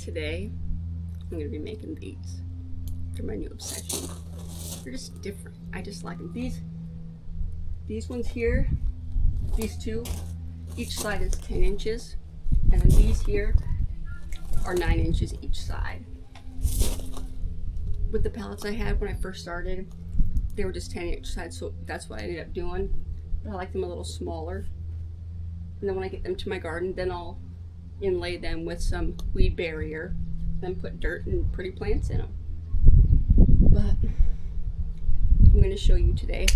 Today, I'm going to be making these. They're my new obsession. They're just different. I just like them. These ones here, these two, each side is 10 inches. And then these here are 9 inches each side. With the pallets I had when I first started, they were just 10 inch sides, so that's what I ended up doing. But I like them a little smaller. And then when I get them to my garden, then I'll inlay them with some weed barrier, then put dirt and pretty plants in them. But I'm going to show you today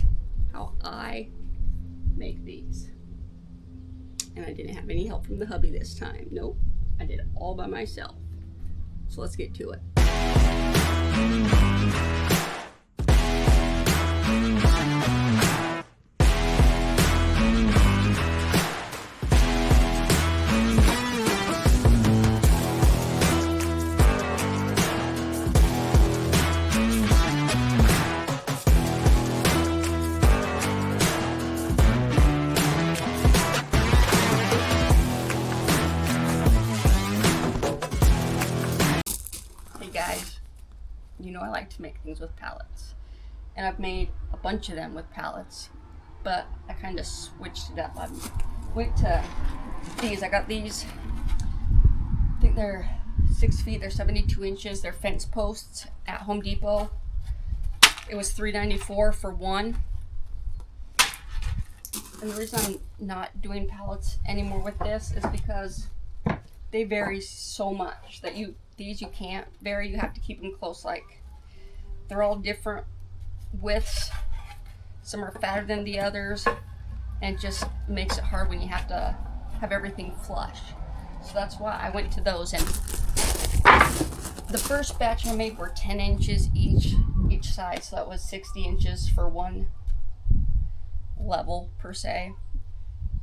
how I make these. And I didn't have any help from the hubby this time. Nope, I did it all by myself. So let's get to it. Guys, you know I like to make things with pallets, and I've made a bunch of them with pallets, but I kind of switched it up. I went to these. I got these, I think they're 6 feet, they're 72 inches, they're fence posts at Home Depot. It was $3.94 for one. And the reason I'm not doing pallets anymore with this is because they vary so much that these you can't vary. You have to keep them close. Like, they're all different widths. Some are fatter than the others, and it just makes it hard when you have to have everything flush. So that's why I went to those. And the first batch I made were 10 inches each side, so that was 60 inches for one level per se.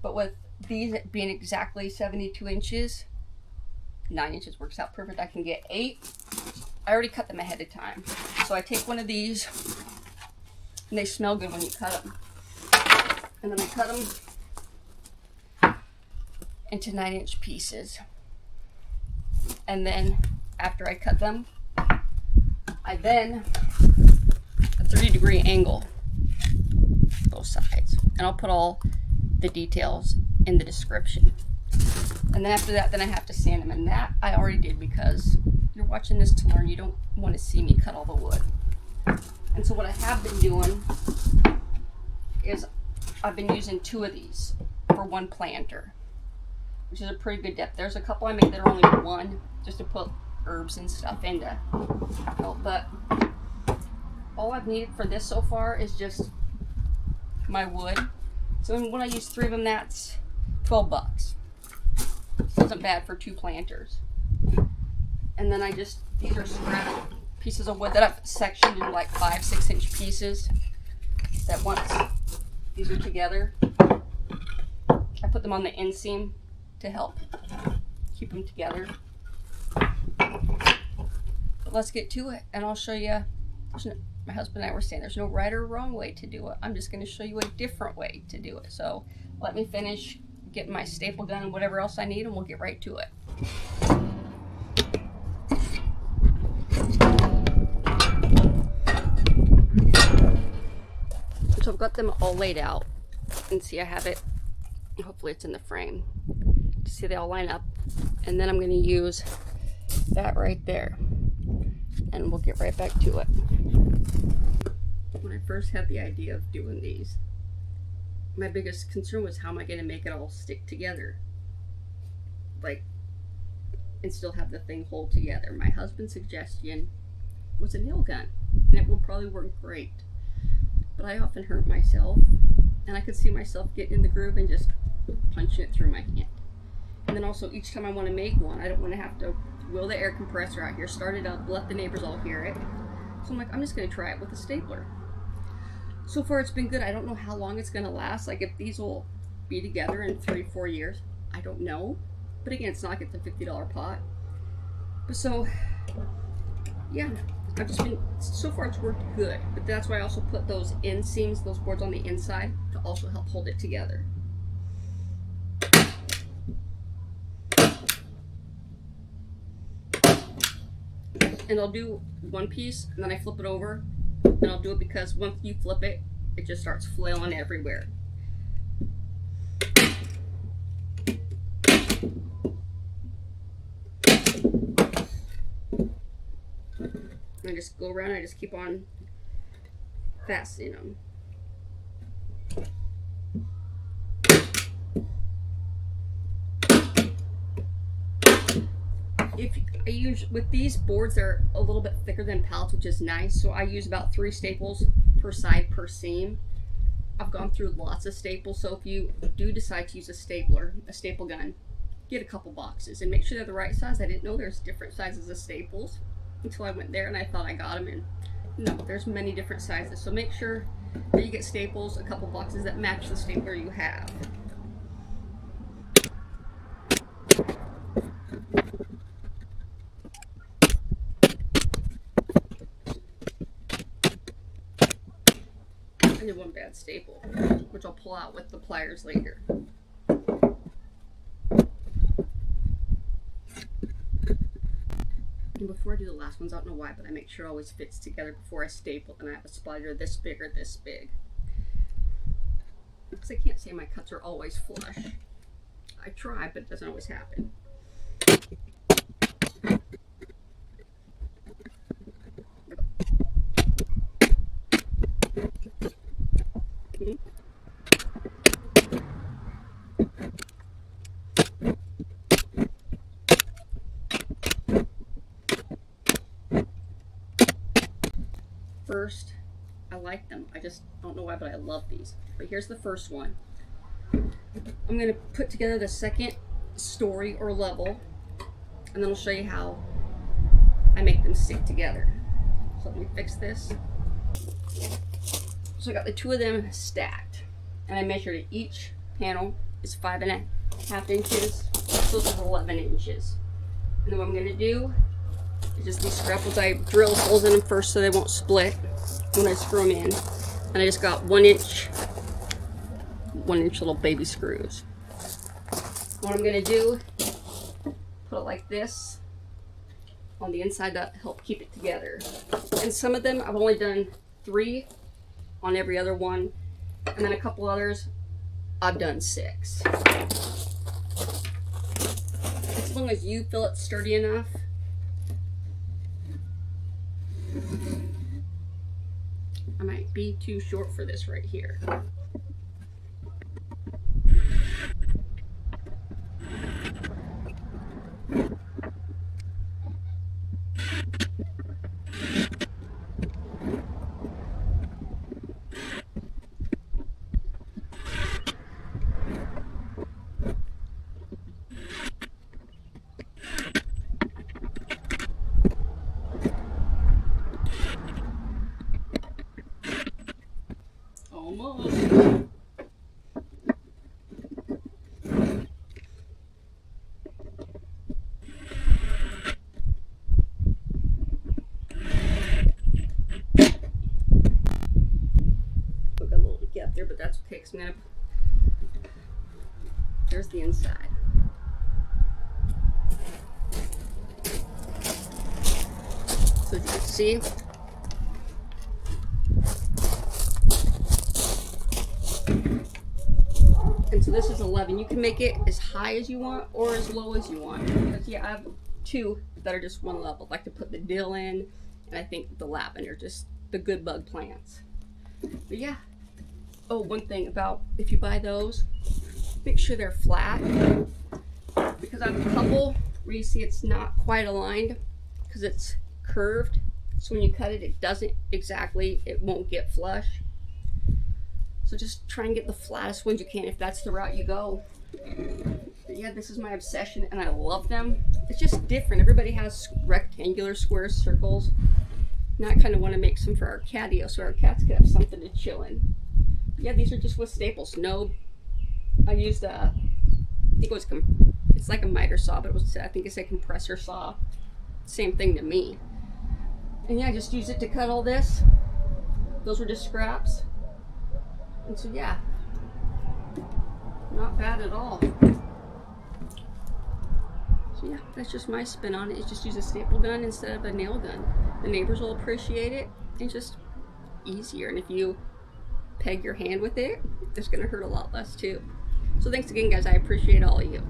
But with these being exactly 72 inches, 9 inches works out perfect. I can get 8. I already cut them ahead of time. So I take one of these, and they smell good when you cut them. And then I cut them into 9-inch pieces. And then after I cut them, I then a 30-degree angle both sides. And I'll put all the details in the description. And then after that, then I have to sand them. And that I already did, because you're watching this to learn. You don't want to see me cut all the wood. And so what I have been doing is I've been using 2 of these for one planter, which is a pretty good depth. There's a couple I made that are only 1, just to put herbs and stuff into. But all I've needed for this so far is just my wood. So when I use 3 of them, that's $12. This isn't bad for 2 planters. And then these are scrap pieces of wood that I've sectioned in like 5-6 inch pieces, that once these are together, I put them on the inseam to help keep them together. But let's get to it, and I'll show you. My husband and I were saying there's no right or wrong way to do it. I'm just going to show you a different way to do it. So let me finish getting my staple gun and whatever else I need, and we'll get right to it. So I've got them all laid out, and see I have it, hopefully it's in the frame, to see they all line up. And then I'm going to use that right there, and we'll get right back to it. When I first had the idea of doing these, my biggest concern was, how am I going to make it all stick together, like, and still have the thing hold together. My husband's suggestion was a nail gun, and it will probably work great, but I often hurt myself, and I could see myself getting in the groove and just punching it through my hand. And then also, each time I want to make one, I don't want to have to wheel the air compressor out here, start it up, let the neighbors all hear it. So I'm like, I'm just going to try it with a stapler. So far it's been good. I don't know how long it's going to last. Like, if these will be together in 3-4 years, I don't know. But again, it's not like it's a $50 pot. But so, yeah, I've just been, so far it's worked good. But that's why I also put those inseams, those boards on the inside, to also help hold it together. and I'll do one piece and then I flip it over, and I'll do it because once you flip it, it just starts flailing everywhere. And I just go around, I just keep on fastening them. If I use, with these boards, they're a little bit thicker than pallets, which is nice, so I use about 3 staples per side per seam. I've gone through lots of staples, so if you do decide to use a stapler, a staple gun, get a couple boxes and make sure they're the right size. I didn't know there's different sizes of staples until I went there, and I thought I got them, and no, there's many different sizes. So make sure that you get staples, a couple boxes that match the stapler you have. I did one bad staple, which I'll pull out with the pliers later. And before I do the last ones, I don't know why, but I make sure it always fits together before I staple, and I have a splitter this big or this big. Because I can't say my cuts are always flush. I try, but it doesn't always happen. First, I like them. I just don't know why, but I love these. But here's the first one. I'm going to put together the second story or level, and then I'll show you how I make them stick together. So let me fix this. So I got the 2 of them stacked, and I measured it. Each panel is 5.5 inches, so this is 11 inches. And then what I'm going to do is just these scrapples, I drill holes in them first so they won't split when I screw them in. And I just got 1 inch little baby screws. What I'm going to do, put it like this on the inside to help keep it together. And some of them I've only done 3 on every other one, and then a couple others I've done 6. As long as you feel it's sturdy enough. I might be too short for this right here. Almost. Got a little gap there, but that's okay, because I'm gonna. There's the inside. So as you can see, and so this is 11. You can make it as high as you want or as low as you want. Because yeah, I have 2 that are just one level. I like to put the dill in, and I think the lavender, just the good bug plants. But yeah. Oh, one thing about if you buy those, make sure they're flat. Because I have a couple where you see it's not quite aligned because it's curved. So when you cut it, it doesn't exactly, it won't get flush. So just try and get the flattest ones you can if that's the route you go. But yeah, this is my obsession, and I love them. It's just different. Everybody has rectangular, square, circles. And I kind of want to make some for our catio so our cats could have something to chill in. But yeah, these are just with staples. No, I used I think it was, it's like a miter saw, but it was, I think it's a compressor saw. Same thing to me. And yeah, I just used it to cut all this. Those were just scraps. And so yeah, not bad at all. So yeah, that's just my spin on it. Is just use a staple gun instead of a nail gun. The neighbors will appreciate it. It's just easier, and if you peg your hand with it, it's going to hurt a lot less too. So thanks again, guys. I appreciate all of you.